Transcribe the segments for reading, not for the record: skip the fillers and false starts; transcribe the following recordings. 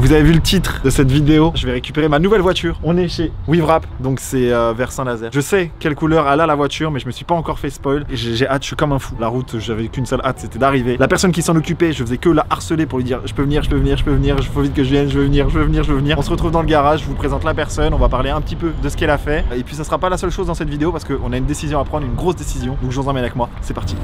Vous avez vu le titre de cette vidéo, je vais récupérer ma nouvelle voiture. On est chez WeWrap, donc c'est vers Saint-Nazaire. Je sais quelle couleur elle a la voiture, mais je me suis pas encore fait spoil. Et j'ai hâte, je suis comme un fou. La route, j'avais qu'une seule hâte, c'était d'arriver. La personne qui s'en occupait, je faisais que la harceler pour lui dire je peux venir, je peux venir, je peux venir, il faut vite que je vienne, je veux venir, je veux venir, je veux venir. On se retrouve dans le garage, je vous présente la personne, on va parler un petit peu de ce qu'elle a fait. Et puis ça sera pas la seule chose dans cette vidéo parce qu'on a une décision à prendre, une grosse décision. Donc je vous emmène avec moi, c'est parti.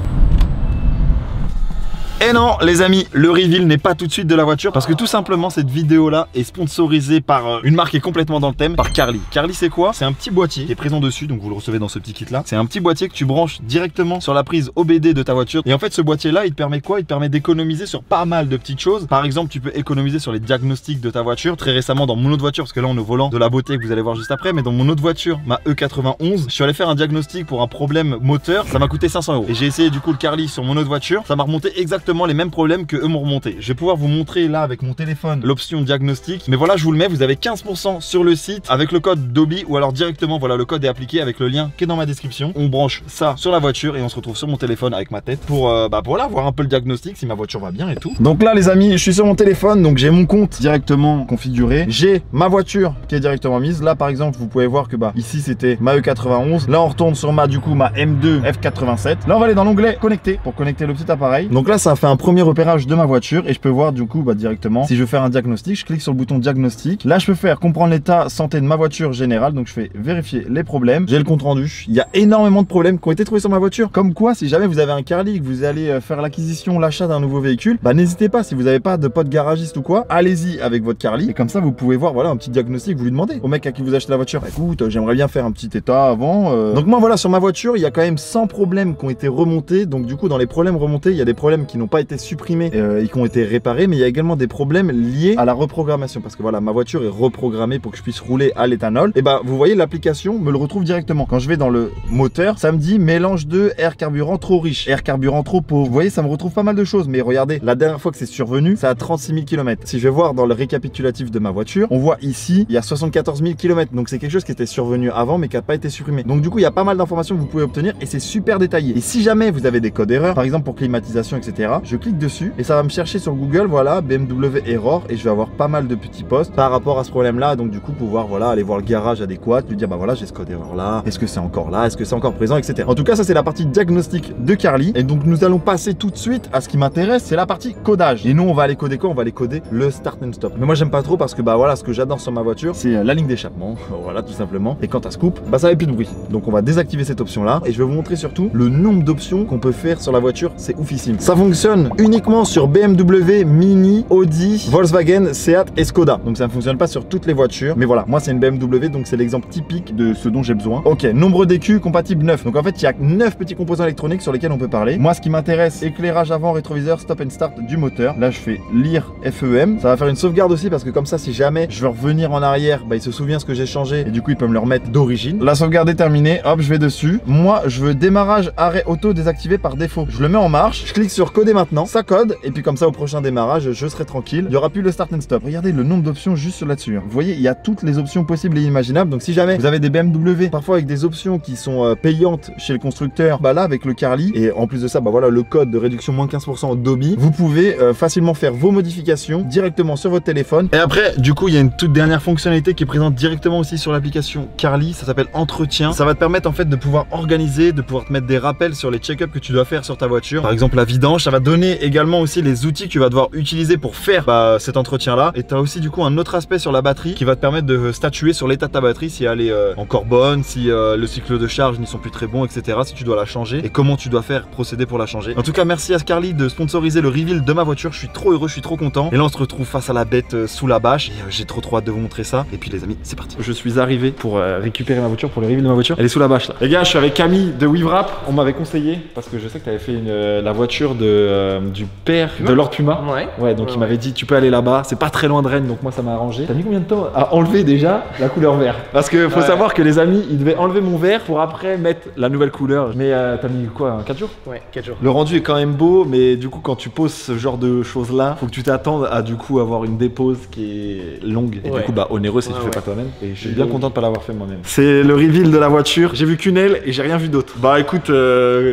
Et non les amis, le reveal n'est pas tout de suite de la voiture parce que tout simplement cette vidéo là est sponsorisée par une marque qui est complètement dans le thème, par Carly. Carly c'est quoi? C'est un petit boîtier qui est présent dessus, donc vous le recevez dans ce petit kit là. C'est un petit boîtier que tu branches directement sur la prise OBD de ta voiture. Et en fait ce boîtier là il te permet quoi? Il te permet d'économiser sur pas mal de petites choses. Par exemple tu peux économiser sur les diagnostics de ta voiture. Très récemment dans mon autre voiture, parce que là on est au volant de la beauté que vous allez voir juste après, mais dans mon autre voiture, ma E91, je suis allé faire un diagnostic pour un problème moteur, ça m'a coûté 500 €. Et j'ai essayé du coup le Carly sur mon autre voiture, ça m'a remonté exactement les mêmes problèmes que eux m'ont remonté. Je vais pouvoir vous montrer là avec mon téléphone l'option diagnostic, mais voilà je vous le mets, vous avez 15% sur le site avec le code Dobby, ou alors directement voilà le code est appliqué avec le lien qui est dans ma description. On branche ça sur la voiture et on se retrouve sur mon téléphone avec ma tête pour voilà voir un peu le diagnostic, si ma voiture va bien et tout. Donc là les amis, je suis sur mon téléphone, donc j'ai mon compte directement configuré, j'ai ma voiture qui est directement mise. Là par exemple vous pouvez voir que ici c'était ma E91, là on retourne sur ma M2 F87. Là on va aller dans l'onglet connecter pour connecter le petit appareil. Donc là ça a fait un premier repérage de ma voiture et je peux voir du coup directement si je veux faire un diagnostic. Je clique sur le bouton diagnostic. Là je peux faire comprendre l'état santé de ma voiture générale, donc je fais vérifier les problèmes. J'ai le compte rendu. Il y a énormément de problèmes qui ont été trouvés sur ma voiture, comme quoi si jamais vous avez un Carly, que vous allez faire l'acquisition, l'achat d'un nouveau véhicule, n'hésitez pas, si vous n'avez pas de pote garagiste ou quoi, allez-y avec votre Carly et comme ça vous pouvez voir voilà un petit diagnostic. Vous lui demandez au mec à qui vous achetez la voiture, écoute j'aimerais bien faire un petit état avant. Donc moi voilà sur ma voiture il y a quand même 100 problèmes qui ont été remontés. Donc du coup dans les problèmes remontés il y a des problèmes qui n'ont pas été supprimés et qui ont été réparés, mais il y a également des problèmes liés à la reprogrammation parce que voilà ma voiture est reprogrammée pour que je puisse rouler à l'éthanol. Et vous voyez l'application me le retrouve directement. Quand je vais dans le moteur ça me dit mélange de air carburant trop riche, air carburant trop pauvre. Vous voyez ça me retrouve pas mal de choses, mais regardez la dernière fois que c'est survenu ça a 36 000 km. Si je vais voir dans le récapitulatif de ma voiture, on voit ici il y a 74 000 km, donc c'est quelque chose qui était survenu avant mais qui n'a pas été supprimé. Donc du coup il y a pas mal d'informations que vous pouvez obtenir et c'est super détaillé. Et si jamais vous avez des codes erreurs, par exemple pour climatisation etc, je clique dessus et ça va me chercher sur Google, voilà BMW error, et je vais avoir pas mal de petits posts par rapport à ce problème là. Donc du coup pouvoir voilà aller voir le garage adéquat, lui dire voilà j'ai ce code erreur là, est-ce que c'est encore là, est-ce que c'est encore présent, etc. En tout cas ça c'est la partie diagnostic de Carly. Et donc nous allons passer tout de suite à ce qui m'intéresse, c'est la partie codage. Et nous on va aller coder quoi? On va aller coder le start and stop. Mais moi j'aime pas trop parce que voilà ce que j'adore sur ma voiture c'est la ligne d'échappement, voilà tout simplement. Et quand elle se coupe ça fait plus de bruit. Donc on va désactiver cette option là et je vais vous montrer surtout le nombre d'options qu'on peut faire sur la voiture, c'est oufissime. Ça fonctionne uniquement sur BMW, Mini, Audi, Volkswagen, Seat et Skoda. Donc ça ne fonctionne pas sur toutes les voitures, mais voilà moi c'est une BMW donc c'est l'exemple typique de ce dont j'ai besoin. Ok, nombre d'écus compatible 9. Donc en fait il y a 9 petits composants électroniques sur lesquels on peut parler. Moi ce qui m'intéresse, éclairage avant, rétroviseur, stop and start du moteur. Là je fais lire FEM. Ça va faire une sauvegarde aussi parce que comme ça si jamais je veux revenir en arrière, il se souvient ce que j'ai changé et du coup il peut me le remettre d'origine. La sauvegarde est terminée, hop je vais dessus. Moi je veux démarrage arrêt auto désactivé par défaut. Je le mets en marche, je clique sur coder maintenant, ça code et puis comme ça au prochain démarrage je serai tranquille. Il n'y aura plus le start and stop. Regardez le nombre d'options juste sur là-dessus. Vous voyez il y a toutes les options possibles et imaginables. Donc si jamais vous avez des BMW parfois avec des options qui sont payantes chez le constructeur, là avec le Carly et en plus de ça voilà le code de réduction moins 15% Dobby, vous pouvez facilement faire vos modifications directement sur votre téléphone. Et après du coup il y a une toute dernière fonctionnalité qui est présente directement aussi sur l'application Carly, ça s'appelle entretien. Ça va te permettre en fait de pouvoir organiser, de pouvoir te mettre des rappels sur les check-up que tu dois faire sur ta voiture. Par exemple la vidange, ça va donner également aussi les outils que tu vas devoir utiliser pour faire cet entretien là. Et tu as aussi du coup un autre aspect sur la batterie qui va te permettre de statuer sur l'état de ta batterie, si elle est encore bonne, si le cycle de charge n'y sont plus très bons, etc. Si tu dois la changer et comment tu dois faire procéder pour la changer. En tout cas merci à Carly de sponsoriser le reveal de ma voiture. Je suis trop heureux, je suis trop content. Et là on se retrouve face à la bête sous la bâche et j'ai trop hâte de vous montrer ça. Et puis les amis c'est parti. Je suis arrivé pour récupérer ma voiture, pour le reveal de ma voiture. Elle est sous la bâche là. Les gars je suis avec Camille de WeWrap. On m'avait conseillé parce que je sais que tu avais fait la voiture du père de Lord Puma. Ouais donc il m'avait dit tu peux aller là-bas, c'est pas très loin de Rennes donc moi ça m'a arrangé. T'as mis combien de temps à enlever déjà la couleur vert? Parce que faut savoir que les amis ils devaient enlever mon vert pour après mettre la nouvelle couleur. Mais t'as mis quoi, 4 jours? Ouais 4 jours. Le rendu est quand même beau mais du coup quand tu poses ce genre de choses là faut que tu t'attendes à du coup avoir une dépose qui est longue et du coup onéreux si tu fais pas toi-même. Et je suis bien content de pas l'avoir fait moi-même. C'est le reveal de la voiture, j'ai vu qu'une aile et j'ai rien vu d'autre. Écoute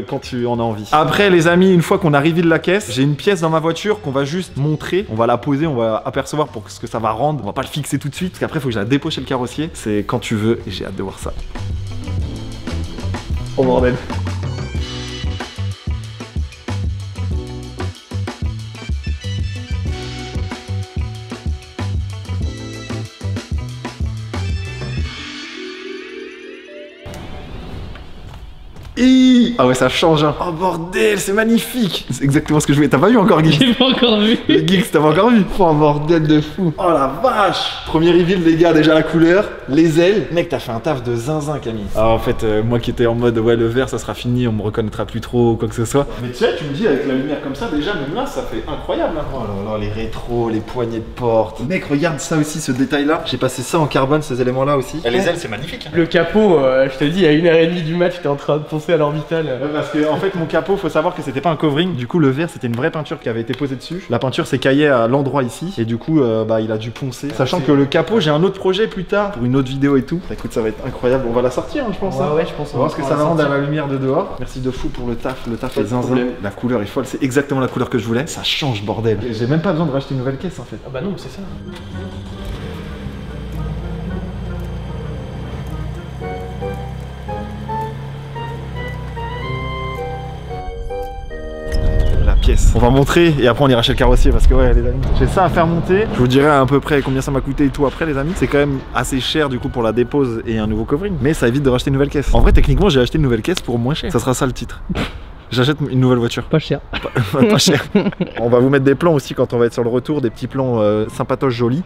quand tu en as envie. Après les amis une fois qu'on a reveal la caisse. J'ai une pièce dans ma voiture qu'on va juste montrer. On va la poser, on va apercevoir pour ce que ça va rendre. On va pas le fixer tout de suite parce qu'après il faut que je la dépose chez le carrossier. C'est quand tu veux et j'ai hâte de voir ça. Oh bordel. Ah ouais, ça change hein. Oh bordel, c'est magnifique. C'est exactement ce que je voulais. T'as pas vu encore, Geeks? J'ai pas encore vu. Geeks, t'as pas encore vu? Oh bordel de fou. Oh la vache. Premier reveal les gars, déjà la couleur, les ailes. Mec, t'as fait un taf de zinzin Camille. Alors en fait, moi qui étais en mode ouais le vert ça sera fini, on me reconnaîtra plus trop ou quoi que ce soit. Mais tu sais, tu me dis avec la lumière comme ça, déjà même là ça fait incroyable hein. Oh là là, les rétros, les poignées de porte. Mec, regarde ça aussi, ce détail là. J'ai passé ça en carbone, ces éléments là aussi. Et les ailes c'est magnifique hein. Le capot, je te dis, à 1h30 du match, j'étais en train de foncer à l'orbital. Ouais, parce que en fait mon capot, faut savoir que c'était pas un covering. Du coup le verre c'était une vraie peinture qui avait été posée dessus. La peinture s'est caillée à l'endroit ici et du coup bah il a dû poncer. Sachant que le capot, j'ai un autre projet plus tard pour une autre vidéo et tout. Bah, écoute, ça va être incroyable. On va la sortir hein, je pense. Ouais, hein. ouais, je pense. On va voir ce que ça va rendre à la lumière de dehors. Merci de fou pour le taf est zinzin. La couleur est folle, c'est exactement la couleur que je voulais. Ça change bordel. J'ai même pas besoin de racheter une nouvelle caisse en fait. Ah bah non, c'est ça. Pièce. On va montrer et après on ira chez le carrossier parce que ouais les amis, j'ai ça à faire monter. Je vous dirai à peu près combien ça m'a coûté et tout après les amis. C'est quand même assez cher du coup pour la dépose et un nouveau covering. Mais ça évite de racheter une nouvelle caisse. En vrai techniquement j'ai acheté une nouvelle caisse pour moins cher. Ça sera ça le titre. J'achète une nouvelle voiture. Pas cher. Pas cher. On va vous mettre des plans aussi quand on va être sur le retour, des petits plans sympatoches jolis.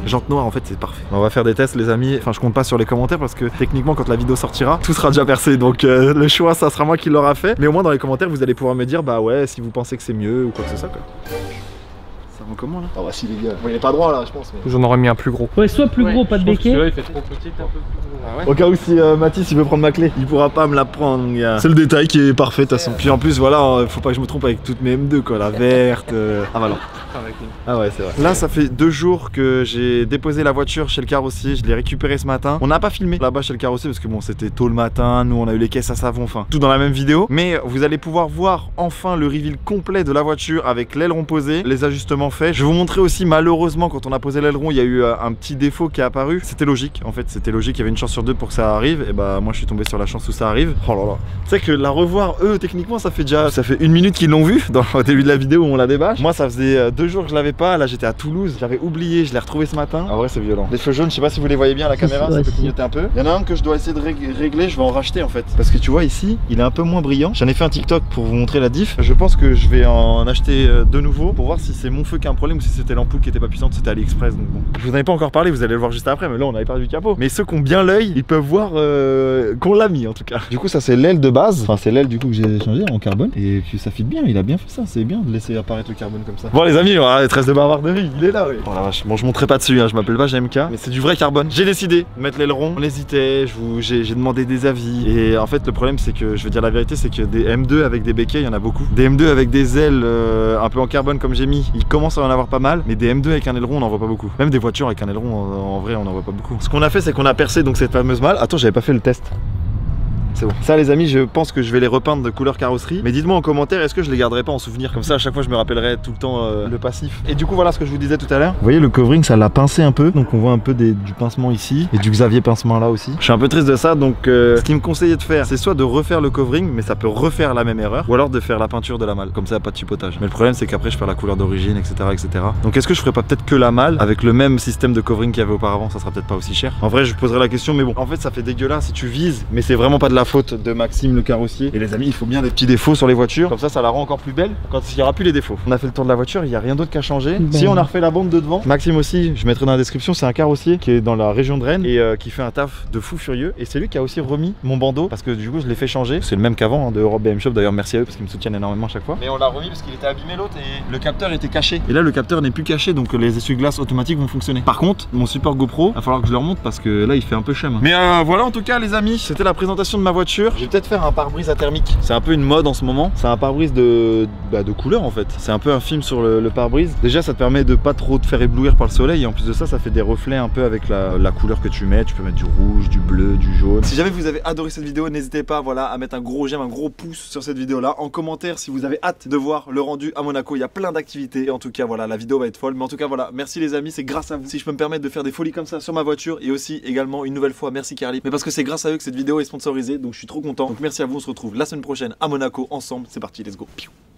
Jante noire en fait c'est parfait. On va faire des tests les amis, enfin je compte pas sur les commentaires parce que techniquement quand la vidéo sortira tout sera déjà percé donc le choix ça sera moi qui l'aura fait. Mais au moins dans les commentaires vous allez pouvoir me dire bah ouais si vous pensez que c'est mieux ou quoi que ce soit quoi. Ça rend comment là? Ah bah si les gars, bon, il est pas droit là je pense mais... J'en aurais mis un plus gros. Ouais soit plus gros, pas de béquet. Il fait trop petit, un peu plus gros. Ah ouais. Au cas où si Mathis il veut prendre ma clé, il pourra pas me la prendre mon gars. C'est le détail qui est parfait de toute façon. Puis en plus voilà, faut pas que je me trompe avec toutes mes M2 quoi, la verte. Ah bah non. Ah ouais c'est vrai. Là ça fait 2 jours que j'ai déposé la voiture chez le carrossier, je l'ai récupérée ce matin. On n'a pas filmé là-bas chez le carrossier parce que bon c'était tôt le matin, nous on a eu les caisses à savon, enfin tout dans la même vidéo. Mais vous allez pouvoir voir enfin le reveal complet de la voiture avec l'aileron posé, les ajustements faits. Je vais vous montrer aussi malheureusement quand on a posé l'aileron il y a eu un petit défaut qui est apparu. C'était logique en fait, c'était logique, il y avait une chance sur 2 pour que ça arrive. Et bah moi je suis tombé sur la chance où ça arrive. Oh là là. Tu sais que la revoir eux techniquement ça fait 1 minute qu'ils l'ont vu au début de la vidéo où on la débâche. Moi ça faisait 2 jours que je l'avais pas, là j'étais à Toulouse, j'avais oublié, je l'ai retrouvé ce matin. En vrai c'est violent. Les feux jaunes, je sais pas si vous les voyez bien à la caméra, ça peut clignoter un peu. Il y en a un que je dois essayer de régler, je vais en racheter en fait. Parce que tu vois ici, il est un peu moins brillant. J'en ai fait un TikTok pour vous montrer la diff. Je pense que je vais en acheter de nouveau pour voir si c'est mon feu qui a un problème ou si c'était l'ampoule qui était pas puissante, c'était AliExpress donc bon. Je vous en ai pas encore parlé, vous allez le voir juste après, mais là on avait perdu le capot. Mais ceux qui ont bien l'œil, ils peuvent voir qu'on l'a mis en tout cas. Du coup ça c'est l'aile de base, enfin c'est l'aile du coup que j'ai changé en carbone. Et puis ça fit bien, il a bien fait ça, c'est bien de laisser apparaître le carbone comme ça. Bon les amis, voilà, tresse de bavarderie, il est là oui. Oh la vache, bon je monterai pas dessus, hein. Je m'appelle pas GMK, mais c'est du vrai carbone. J'ai décidé de mettre l'aileron, on hésitait, j'ai demandé des avis. Et en fait le problème c'est que, je vais dire la vérité, c'est que des M2 avec des béquets, il y en a beaucoup. Des M2 avec des ailes un peu en carbone comme j'ai mis, il commence à en avoir pas mal. Mais des M2 avec un aileron on en voit pas beaucoup. Même des voitures avec un aileron en vrai on en voit pas beaucoup. Ce qu'on a fait c'est qu'on a percé donc cette fameuse malle. Attends, j'avais pas fait le test. C'est bon. Ça les amis, je pense que je vais les repeindre de couleur carrosserie. Mais dites-moi en commentaire, est-ce que je les garderai pas en souvenir? Comme ça à chaque fois je me rappellerai tout le temps le passif. Et du coup voilà ce que je vous disais tout à l'heure. Vous voyez le covering ça l'a pincé un peu. Donc on voit un peu du pincement ici. Et du Xavier pincement là aussi. Je suis un peu triste de ça. Donc ce qui me conseillait de faire c'est soit de refaire le covering, mais ça peut refaire la même erreur. Ou alors de faire la peinture de la malle. Comme ça pas de chipotage. Mais le problème c'est qu'après je perds la couleur d'origine etc, etc. Donc est-ce que je ferais pas peut-être que la malle avec le même système de covering qu'il y avait auparavant? Ça sera peut-être pas aussi cher. En vrai je poserai la question mais bon. En fait ça fait dégueulasse si tu vises. Mais c'est vraiment pas de la faute de Maxime le carrossier. Et les amis il faut bien des petits défauts sur les voitures. Comme ça la rend encore plus belle quand il n'y aura plus les défauts. On a fait le tour de la voiture, il n'y a rien d'autre qu'à changer. Si on a refait la bande de devant. Maxime aussi, je mettrai dans la description, c'est un carrossier qui est dans la région de Rennes et qui fait un taf de fou furieux. Et c'est lui qui a aussi remis mon bandeau parce que du coup je l'ai fait changer. C'est le même qu'avant hein, de Europe BM Shop. D'ailleurs merci à eux parce qu'ils me soutiennent énormément à chaque fois. Mais on l'a remis parce qu'il était abîmé l'autre et le capteur était caché. Et là le capteur n'est plus caché donc les essuie-glaces automatiques vont fonctionner. Par contre mon support GoPro, il va falloir que je le remonte parce que là il fait un peu chum. Mais voilà en tout cas les amis, c'était la présentation de ma voiture. voiture, je vais peut-être faire un pare-brise à thermique. C'est un peu une mode en ce moment. C'est un pare-brise de couleur en fait. C'est un peu un film sur le pare-brise. Déjà ça te permet de pas trop te faire éblouir par le soleil et en plus de ça, ça fait des reflets un peu avec la couleur que tu mets. Tu peux mettre du rouge, du bleu, du jaune. Si jamais vous avez adoré cette vidéo, n'hésitez pas voilà, à mettre un gros j'aime, un gros pouce sur cette vidéo là. En commentaire si vous avez hâte de voir le rendu à Monaco. Il y a plein d'activités et en tout cas voilà, la vidéo va être folle. Mais en tout cas voilà, merci les amis, c'est grâce à vous si je peux me permettre de faire des folies comme ça sur ma voiture. Et aussi également une nouvelle fois merci Carly. Mais parce que c'est grâce à eux que cette vidéo est sponsorisée, donc je suis trop content. Donc merci à vous, on se retrouve la semaine prochaine à Monaco ensemble. C'est parti, let's go.